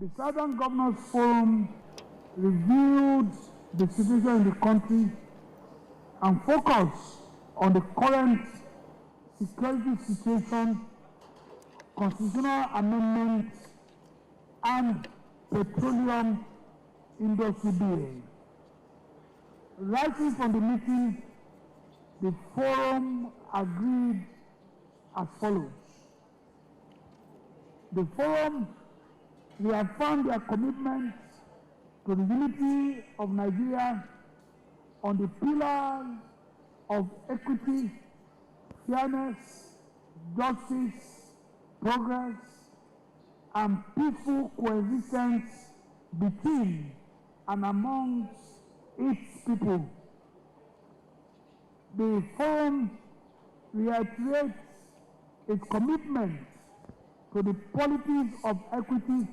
The Southern Governors Forum reviewed the situation in the country and focused on the current security situation, constitutional amendments, and petroleum industry bill. Rising from the meeting, the forum agreed as follows. The forum reaffirmed their commitment to the unity of Nigeria on the pillars of equity, fairness, justice, progress, and peaceful coexistence between and amongst its people. The forum reiterates its commitment to the policies of equity,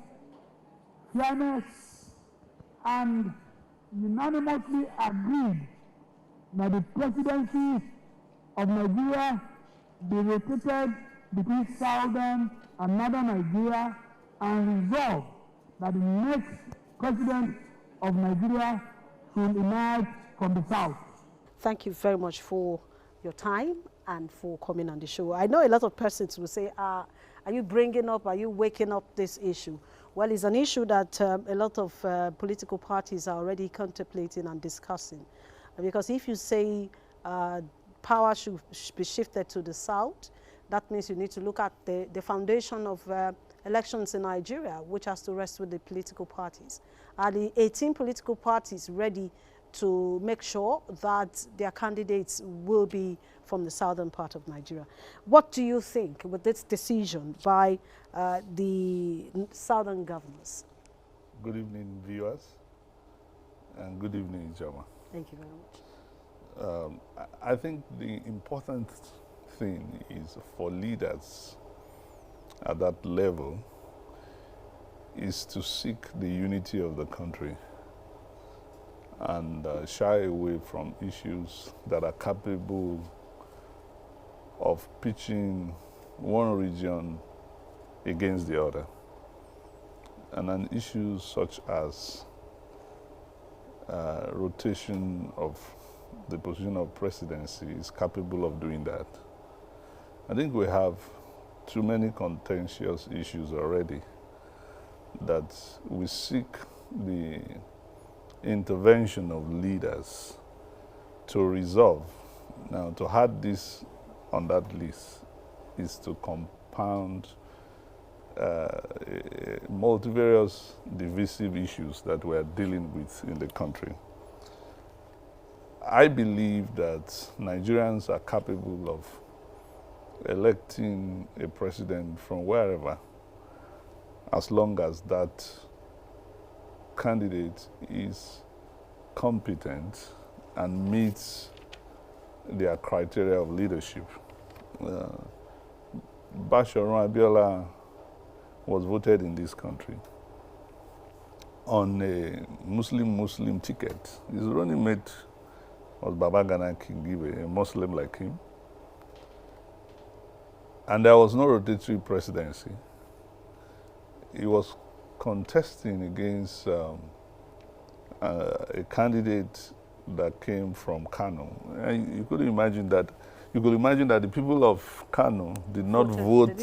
fairness, and unanimously agreed that the presidency of Nigeria be rotated between southern and northern Nigeria, and resolved that the next president of Nigeria should emerge from the south. Thank you very much for your time and for coming on the show. I know a lot of persons will say, are you bringing up, are you waking up this issue? Well, it's an issue that a lot of political parties are already contemplating and discussing. Because if you say power should be shifted to the south, that means you need to look at the foundation of elections in Nigeria, which has to rest with the political parties. Are the 18 political parties ready to make sure that their candidates will be from the southern part of Nigeria? What do you think with this decision by the southern governors? Good evening, viewers, and good evening, Jama. Thank you very much. I think the important thing is for leaders at that level is to seek the unity of the country and shy away from issues that are capable of pitching one region against the other. And an issue such as rotation of the position of presidency is capable of doing that. I think we have too many contentious issues already that we seek the intervention of leaders to resolve. Now, to add this on that list is to compound multivarious divisive issues that we are dealing with in the country. I believe that Nigerians are capable of electing a president from wherever, as long as that candidate is competent and meets their criteria of leadership. Basharon Abiola was voted in this country on a Muslim ticket. His running mate was Babagana Kingibe, a Muslim like him. And there was no rotatory presidency. He was contesting against a candidate that came from Kano. And you could imagine that the people of Kano did not vote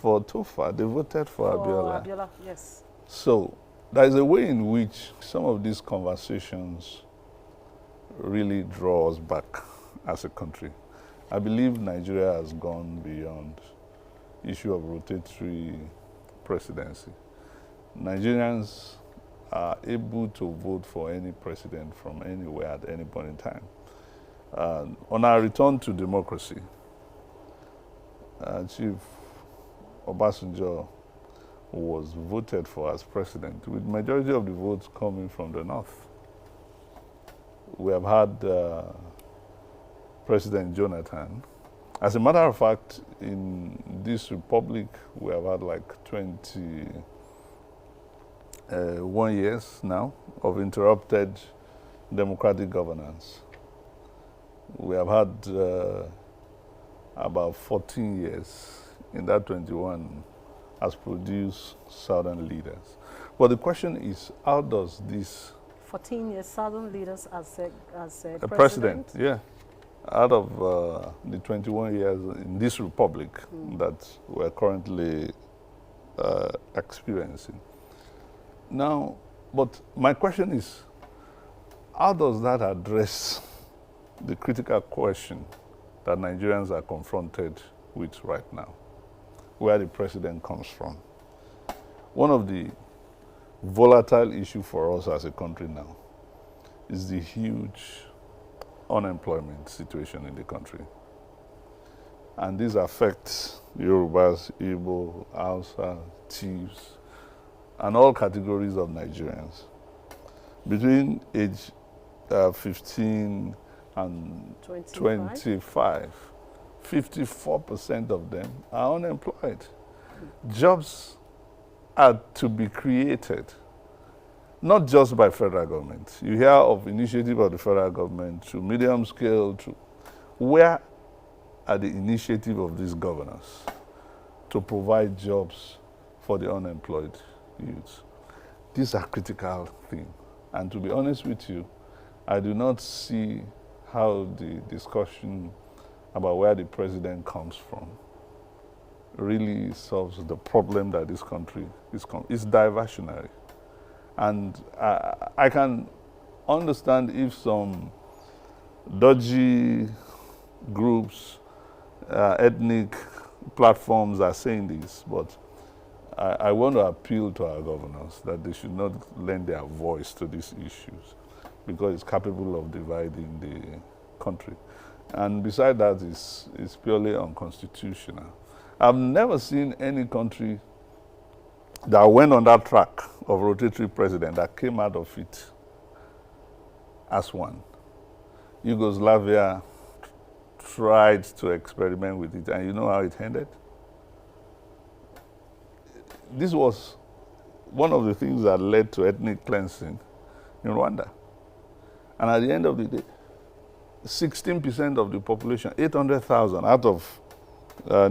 for Tofa. They voted for Abiola. Abiola, yes. So there is a way in which some of these conversations really draw us back as a country. I believe Nigeria has gone beyond issue of rotatory presidency. Nigerians are able to vote for any president from anywhere at any point in time. On our return to democracy, Chief Obasanjo was voted for as president, with majority of the votes coming from the north. We have had President Jonathan. As a matter of fact, in this republic, we have had like 21 years now of interrupted democratic governance. We have had about 14 years in that 21 has produced southern leaders. But the question is, how does this 14 years, Southern leaders as a president, yeah, out of the 21 years in this republic that we're currently experiencing. Now, but my question is, how does that address the critical question that Nigerians are confronted with right now, where the president comes from? One of the volatile issues for us as a country now is the huge unemployment situation in the country. And this affects Yorubas, Igbo, Hausa, Chiefs, and all categories of Nigerians. Between age 15 and 25, 54% of them are unemployed. Jobs are to be created, not just by federal government. You hear of initiative of the federal government to medium scale, to where are the initiative of these governors to provide jobs for the unemployed youths? These are critical things. And to be honest with you, I do not see how the discussion about where the president comes from really solves the problem that this country is. It's diversionary. And I can understand if some dodgy groups, ethnic platforms are saying this, but I want to appeal to our governors that they should not lend their voice to these issues because it's capable of dividing the country. And besides that, it's purely unconstitutional. I've never seen any country that went on that track of rotatory president that came out of it as one. Yugoslavia tried to experiment with it, and you know how it ended? This was one of the things that led to ethnic cleansing in Rwanda. And at the end of the day, 16% of the population, 800,000 out of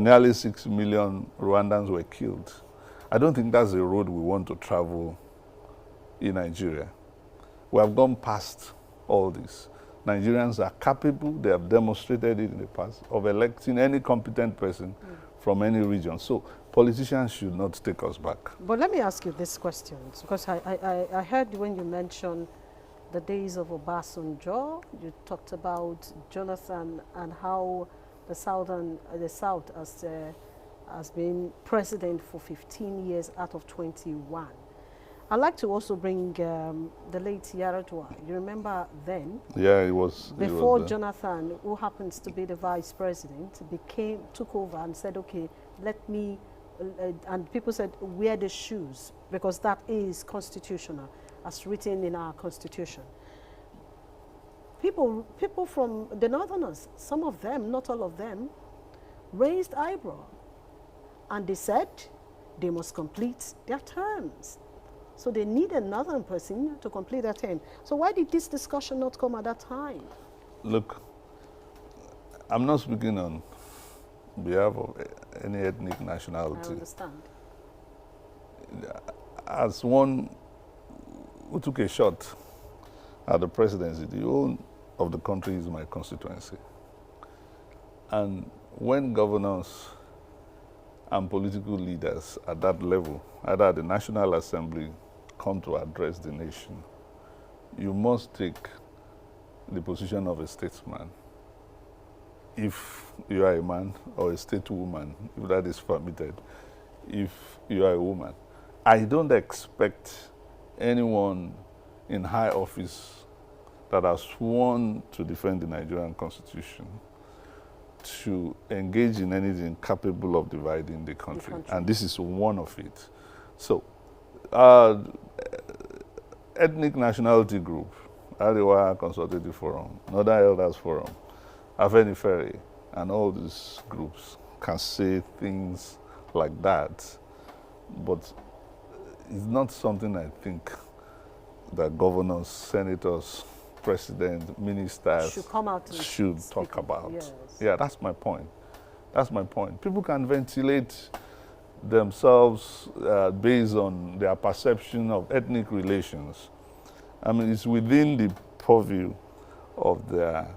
nearly 6 million Rwandans were killed. I don't think that's the road we want to travel in Nigeria. We have gone past all this. Nigerians are capable, they have demonstrated it in the past, of electing any competent person from any region. So politicians should not take us back. But let me ask you this question, because I heard when you mentioned the days of Obasanjo, you talked about Jonathan and how the South has been president for 15 years out of 21. I'd like to also bring the late Yaradua. You remember then? Yeah, it was. Before Jonathan, who happens to be the vice president, took over and said, okay, let me, and people said, wear the shoes, because that is constitutional, as written in our constitution. People from the Northerners, some of them, not all of them, raised eyebrow. And they said they must complete their terms. So they need another person to complete their term. So why did this discussion not come at that time? Look, I'm not speaking on behalf of any ethnic nationality. I understand. As one who took a shot at the presidency, the whole of the country is my constituency. And when governors and political leaders at that level, either at the National Assembly, come to address the nation, you must take the position of a statesman. If you are a man or a state woman, if that is permitted, if you are a woman, I don't expect anyone in high office that has sworn to defend the Nigerian Constitution to engage in anything capable of dividing the country. And this is one of it. So, ethnic nationality group, Arewa Consultative Forum, Northern Elders Forum, Afenifere, and all these groups can say things like that, but it's not something I think that governors, senators, president, ministers should come out should talk about. Yes. Yeah, that's my point. That's my point. People can ventilate themselves based on their perception of ethnic relations. I mean, it's within the purview of their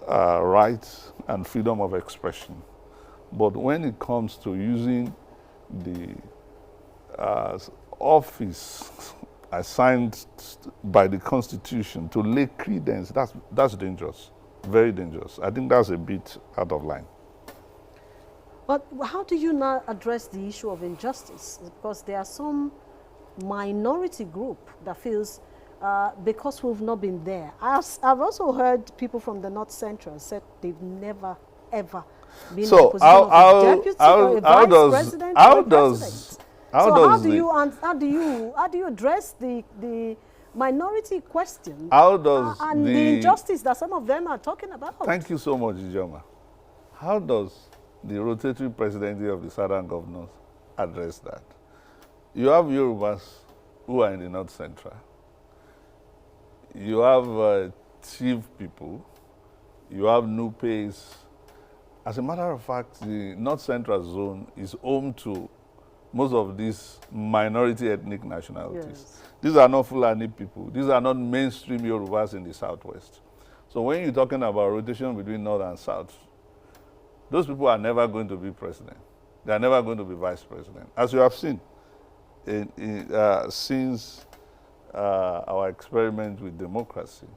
rights and freedom of expression. But when it comes to using the office assigned by the Constitution to lay credence, that's dangerous, very dangerous. I think that's a bit out of line. But how do you now address the issue of injustice? Because there are some minority group that feels because we've not been there. I've also heard people from the North Central said they've never, ever been in a position of a deputy or a vice president or a president. How do you address the minority question and the injustice that some of them are talking about? Thank you so much, Ijoma. How does the rotatory presidency of the Southern governors address that? You have Yorubas who are in the North Central. You have chief people. You have Nupes. As a matter of fact, the North Central zone is home to most of these minority ethnic nationalities. Yes. These are not Fulani people. These are not mainstream Yorubas in the Southwest. So when you're talking about rotation between North and South, those people are never going to be president. They are never going to be vice president. As you have seen, since our experiment with democracy,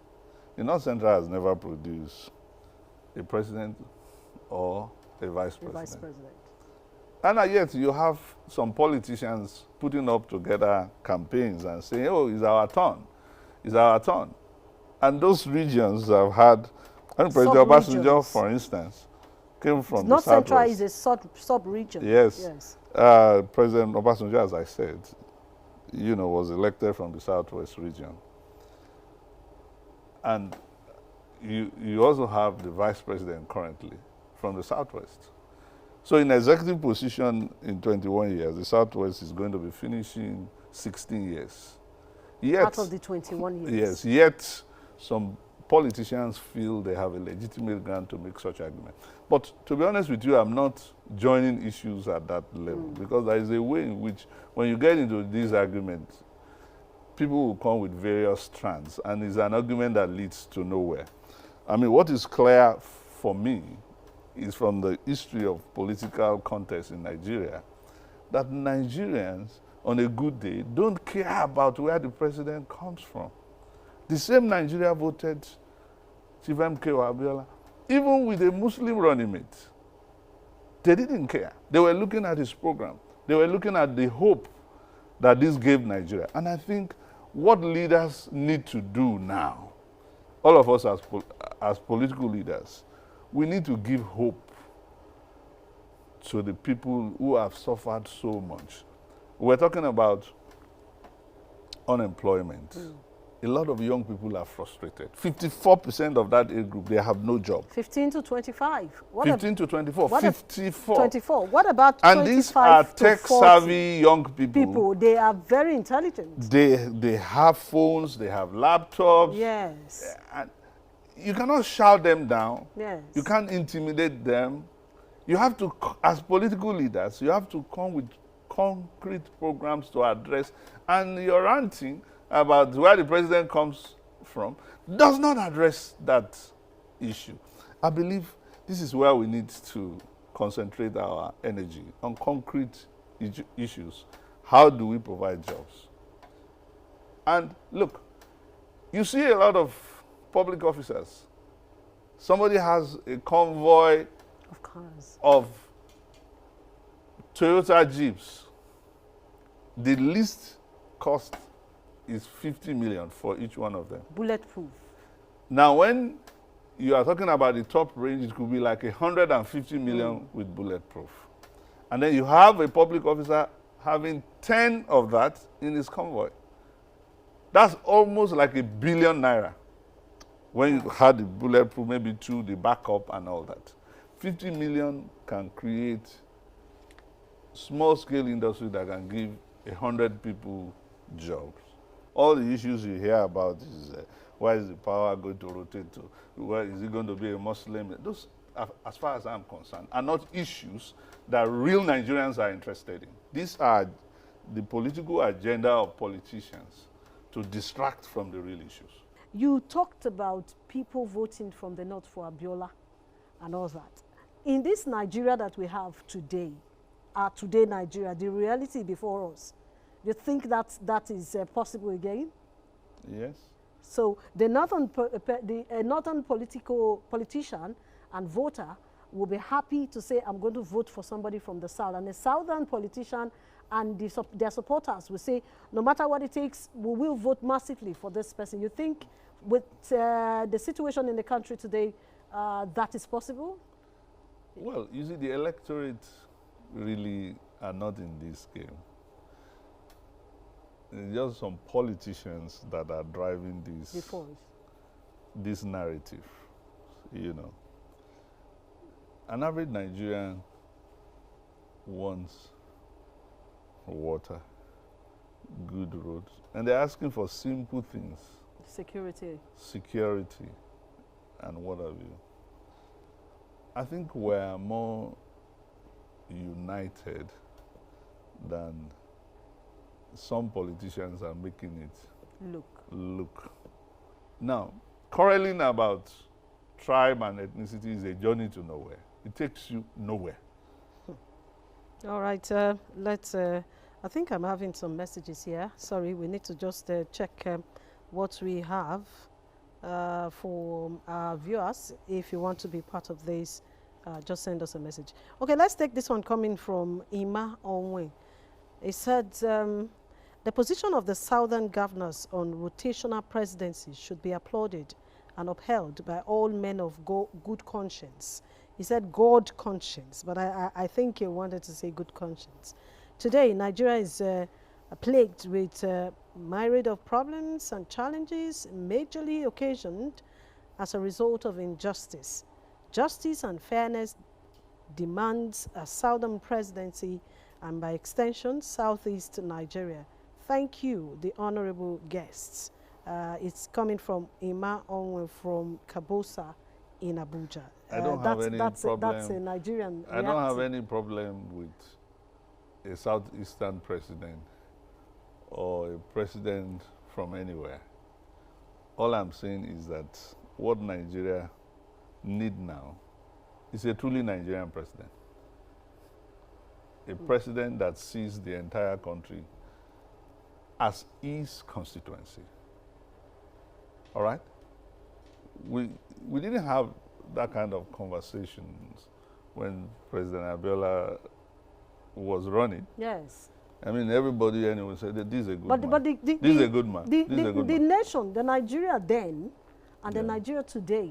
the North Central has never produced a president or a vice president. And yet you have some politicians putting up together campaigns and saying, oh, it's our turn. It's our turn. And those regions have had, and President Obasanjo, for instance, came from North the Southwest. Central is a sub-region. Yes. President Obasanjo, as I said, was elected from the Southwest region. And you also have the vice president currently from the Southwest. So in executive position in 21 years, the Southwest is going to be finishing 16 years. Yet, out of the 21 Yes, years. yet some politicians feel they have a legitimate ground to make such argument. But to be honest with you, I'm not joining issues at that level because there is a way in which when you get into these arguments, people will come with various strands and it's an argument that leads to nowhere. I mean, what is clear for me is from the history of political contest in Nigeria that Nigerians on a good day don't care about where the president comes from. The same Nigeria voted Chief M.K.O. Abiola, even with a Muslim running mate. They didn't care. They were looking at his program. They were looking at the hope that this gave Nigeria. And I think what leaders need to do now, all of us as political leaders, we need to give hope to the people who have suffered so much. We're talking about unemployment. A lot of young people are frustrated. 54% of that age group, they have no job. 15 to 25. 15 to 24. 54. 24. What about 25 and these are tech-savvy young people. They are very intelligent. They have phones, they have laptops. Yes. And you cannot shout them down. Yes. You can't intimidate them. You have to, as political leaders, you have to come with concrete programs to address. And your ranting about where the president comes from does not address that issue. I believe this is where we need to concentrate our energy on concrete issues. How do we provide jobs? And look, you see a lot of public officers. Somebody has a convoy of cars, of Toyota Jeeps. The least cost is 50 million for each one of them. Bulletproof. Now, when you are talking about the top range, it could be like 150 million with bulletproof. And then you have a public officer having 10 of that in his convoy. That's almost like ₦1 billion. When you had the bulletproof, maybe 2, the backup and all that. 50 million can create small-scale industry that can give 100 people jobs. All the issues you hear about is why is the power going to rotate to? Where is it going to be a Muslim? Those as far as I'm concerned, are not issues that real Nigerians are interested in. These are the political agenda of politicians to distract from the real issues. You talked about people voting from the north for Abiola and all that. In this Nigeria that we have today, today Nigeria, the reality before us, do you think that is possible again? Yes. So the northern politician and voter will be happy to say, I'm going to vote for somebody from the south. And the southern politician and their supporters will say, no matter what it takes, we will vote massively for this person. You think with the situation in the country today, that is possible? Well, you see, the electorate really are not in this game. It's just some politicians that are driving this narrative, you know. An average Nigerian wants water, good roads, and they're asking for simple things. Security, and what have you. I think we're more united than some politicians are making it look. Now, quarreling about tribe and ethnicity is a journey to nowhere. It takes you nowhere. All right, let's, I think I'm having some messages here. Sorry, we need to just check what we have for our viewers. If you want to be part of this, just send us a message. Okay, let's take this one coming from Ima Onwe. It said, the position of the southern governors on rotational presidency should be applauded and upheld by all men of good conscience. He said God conscience, but I think he wanted to say good conscience. Today, Nigeria is plagued with myriad of problems and challenges, majorly occasioned as a result of injustice. Justice and fairness demands a southern presidency and by extension, southeast Nigeria. Thank you, the honorable guests. It's coming from Ima Onwe from Kabosa in Abuja. I don't have any problem. That's a Nigerian I don't have any problem with a southeastern president or a president from anywhere. All I'm saying is that what Nigeria need now is a truly Nigerian president. A president that sees the entire country as his constituency. All right? We didn't have that kind of conversations when President Abiola was running. Yes. I mean, everybody anyway said that this is a good man. But this is a good man. The nation, the Nigeria then, and the Nigeria today,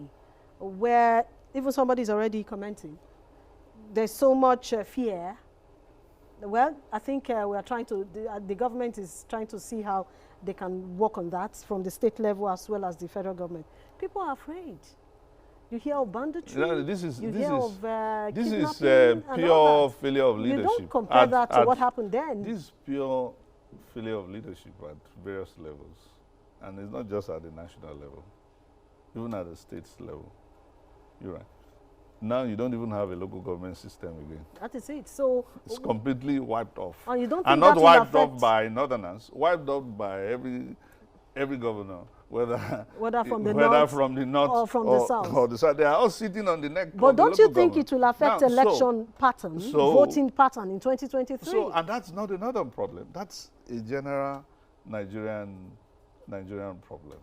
where even somebody is already commenting, there's so much fear. Well, I think we are trying to, the government is trying to see how they can work on that from the state level as well as the federal government. People are afraid. You hear of banditry, this is pure failure of leadership. You don't compare that to what happened then. This is pure failure of leadership at various levels. And it's not just at the national level, even at the states level. You're right. Now you don't even have a local government system again. That is it. So it's completely wiped off. And you don't think and not wiped off by northerners, wiped off by every governor, whether from the north or from the south. Or the south. They are all sitting on the neck. But don't you think it will affect election pattern, voting pattern in 2023? And that's not another problem. That's a general Nigerian problem.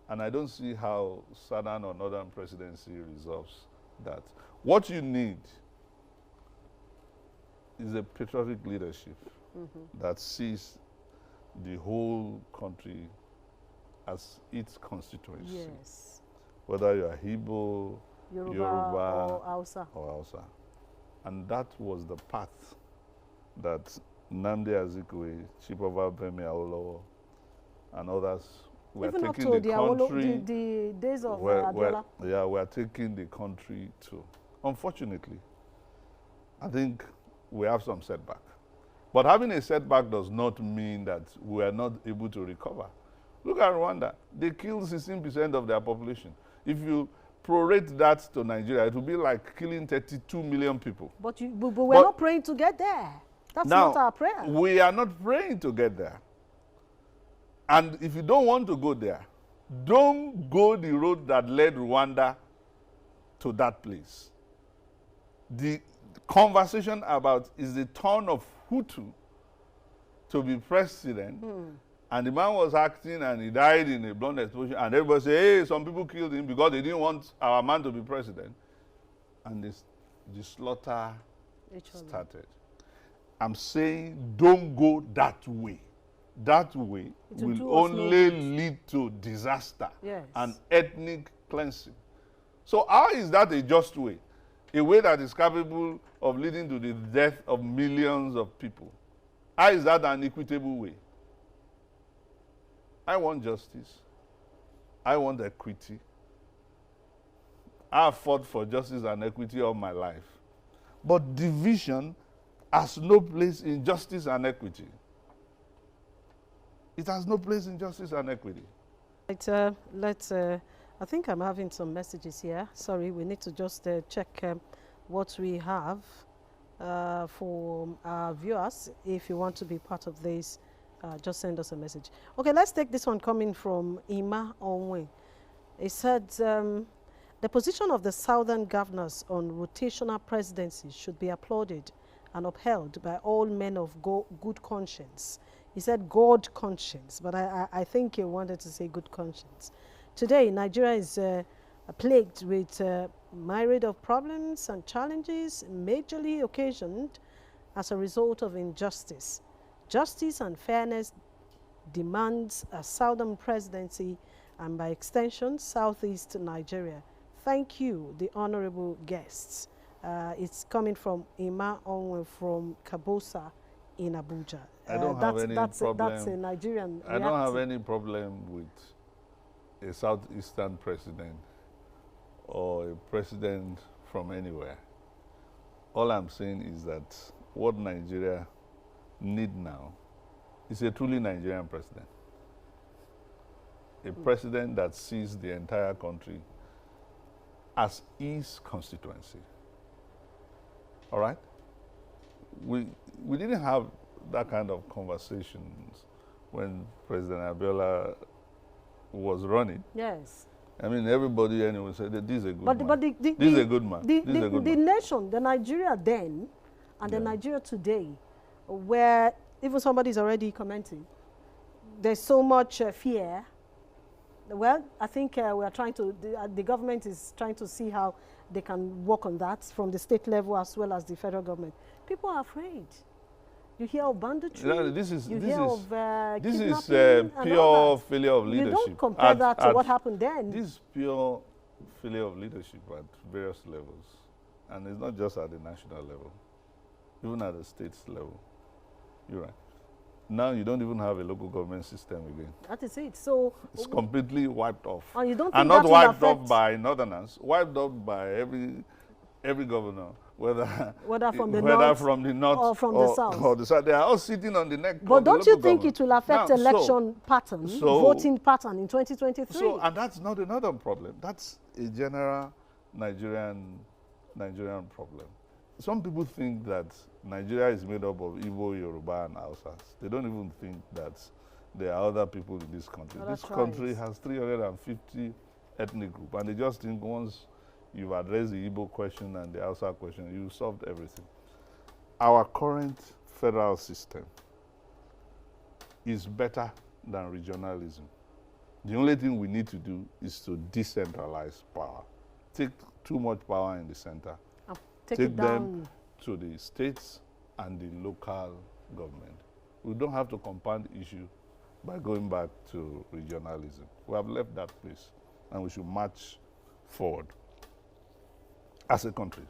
And I don't see how southern or northern presidency resolves that. What you need is a patriotic leadership that sees the whole country as its constituency. Yes. Whether you are Igbo, Yoruba or Hausa. And that was the path that Nnamdi Azikiwe, Chief of Bemi Awolowo, and others were even taking up to the country. The days of Abiola. We are taking the country to. Unfortunately, I think we have some setback. But having a setback does not mean that we are not able to recover. Look at Rwanda. They killed 16% of their population. If you prorate that to Nigeria, it will be like killing 32 million people. But we're not praying to get there. That's Now, not our prayer. We are not praying to get there. And if you don't want to go there, don't go the road that led Rwanda to that place. The conversation about is the turn of Hutu to be president, and the man was acting and he died in a blunt explosion, and everybody said, hey, some people killed him because they didn't want our man to be president. And the slaughter started. I'm saying don't go that way. That way will only lead to disaster and ethnic cleansing. So how is that a just way? A way that is capable of leading to the death of millions of people. How is that an equitable way? I want justice. I want equity. I have fought for justice and equity all my life. But division has no place in justice and equity. It has no place in justice and equity. I think I'm having some messages here. Sorry, we need to just check what we have for our viewers. If you want to be part of this, just send us a message. Okay, let's take this one coming from Ima Onwe. It said, the position of the southern governors on rotational presidency should be applauded and upheld by all men of good conscience. He said God conscience, but I think he wanted to say good conscience. Today, Nigeria is plagued with myriad of problems and challenges, majorly occasioned as a result of injustice. Justice and fairness demands a southern presidency and by extension, southeast Nigeria. Thank you, the honorable guests. It's coming from Ima Onwe from Kabosa in Abuja. I don't have any problem. That's a Nigerian I don't have any problem with a southeastern president or a president from anywhere. All I'm saying is that what Nigeria needs now is a truly Nigerian president. A president that sees the entire country as his constituency. All right? We didn't have that kind of conversations when President Abiola was running. Yes. I mean, everybody anyway said that this is a good man. But this is a good man. The nation, the Nigeria then, and the Nigeria today, where even somebody is already commenting, there's so much fear. Well, I think we are trying to, the government is trying to see how they can work on that from the state level as well as the federal government. People are afraid. You hear of banditry, this is pure failure of leadership. You don't compare that to what happened then. This is pure failure of leadership at various levels. And it's not just at the national level, even at the states level. You're right. Now you don't even have a local government system again. That is it. So it's completely wiped off. And you don't think and not that wiped off by northerners, wiped off by every governor, whether from the north or from the south. Or the south. They are all sitting on the neck. But don't you think it will affect election pattern, voting pattern in 2023? So, and that's not another problem. That's a general Nigerian problem. Some people think that Nigeria is made up of Igbo, Yoruba, and Hausas. They don't even think that there are other people in this country. This country has 350 ethnic groups, and they just think once you've addressed the Igbo question and the Hausa question, you've solved everything. Our current federal system is better than regionalism. The only thing we need to do is to decentralize power. Take too much power in the center. Take them to the states and the local government. We don't have to compound the issue by going back to regionalism. We have left that place, and we should march forward as a country.